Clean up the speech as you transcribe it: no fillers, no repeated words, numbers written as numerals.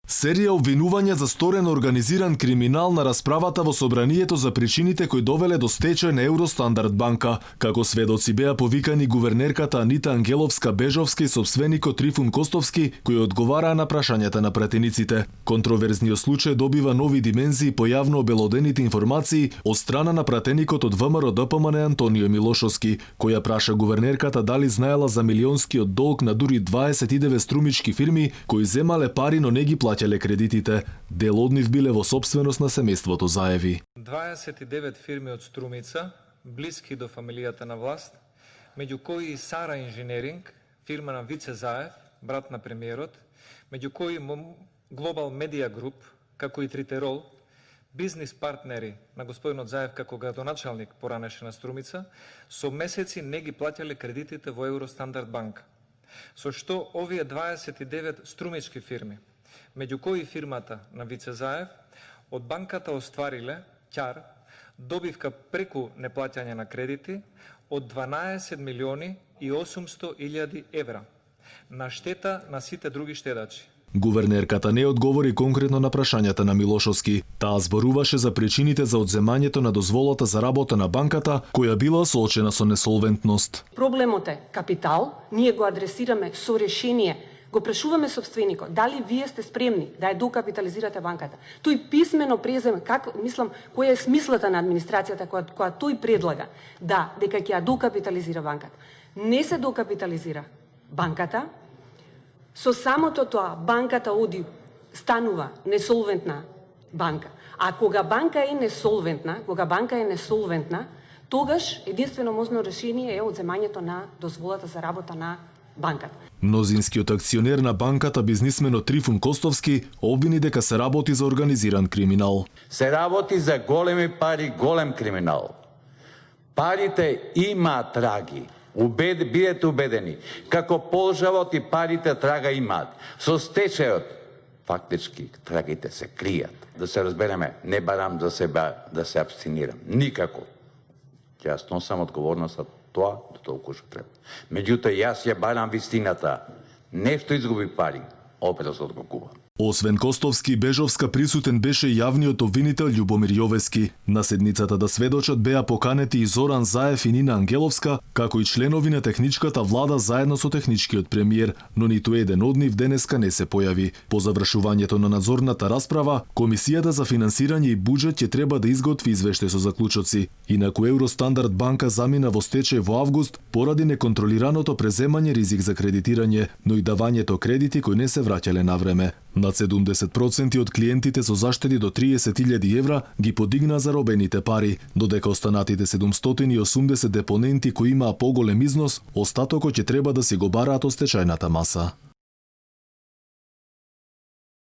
Серија обвинувања за сторен организиран криминал на расправата во собранието за причините кои довеле до стечај на Евростандард банка. Како сведоци беа повикани гувернерката Анита Ангеловска-Бежовска и собственикот Трифун Костовски, кои одговараа на прашањата на пратениците. Контроверзниот случај добива нови димензии по јавно обелодените информации од страна на пратеникот од ВМРО ДПМН Антонио Милошовски, која праша гувернерката дали знаела за милионскиот долг на дури 29 струмички фирми кои земале пари, но не ги плаќале кредитите. Дел од нив биле во собственост на семејството Заеви. 29 фирми од Струмица, блиски до фамилијата на власт, меѓу кои и Сара Инженеринг, фирма на Вице Заев, брат на премиерот, меѓу кои Глобал Медија Груп, како и Тритерол, бизнис партнери на господинот Заев како градоначалник поранеше на Струмица, со месеци не ги плаќале кредитите во Евростандард банка. Со што овие 29 струмички фирми, меѓу кои фирмата на Вице Заев, од банката оствариле ќар, добивка преку неплаќање на кредити од 12 милиони и 800 илјади евра, на штета на сите други штедачи. Гувернерката не одговори конкретно на прашањата на Милошовски. Таа зборуваше за причините за одземањето на дозволата за работа на банката, која била соочена со несолвентност. Проблемот е капитал, ние го адресираме со решение. Го прашуваме собственикот, дали вие сте спремни да ја докапитализирате банката? Тој писмено преземе, која е смислата на администрацијата која тој предлага, дека ќе ја докапитализира банката. Не се докапитализира банката. Со самото тоа, банката станува несолвентна банка. А кога банка е несолвентна, тогаш единствено можно решение е одземањето на дозволата за работа на банката. Мнозинскиот акционер на банката, бизнисменот Трифун Костовски, обвини дека се работи за организиран криминал. Се работи за големи пари, голем криминал. Парите имаат траги. Бидете убедени, како полжавот и парите трага имаат. Со стечајот, фактички, трагите се кријат. Да се разбереме, не барам за себе да се абстинирам. Никако. Јас носам одговорност за тоа до толку што треба. Меѓутоа, јас ја барам вистината. Нешто изгуби пари, опет да се откупува. Освен Костовски и Бежовска, присутен беше јавниот обвинител Љубомир Јовески. На седницата да сведочат беа поканети и Зоран Заев и Нина Ангеловска, како и членови на техничката влада заедно со техничкиот премиер, но ниту еден од нив денеска не се појави. По завршувањето на надзорната расправа, Комисијата за финансирање и буџет ќе треба да изготви извештај со заклучоци. Инаку Евростандард банка замина во стечај во август поради неконтролираното преземање ризик за кредитирање, но и давањето кредити кои не се враќале на време. Над 70% од клиентите со заштеди до 30.000 евра ги подигнаа заробените пари, додека останатите 780 депоненти кои имаа поголем износ, остатокот ќе треба да си го бараат од стечајната маса.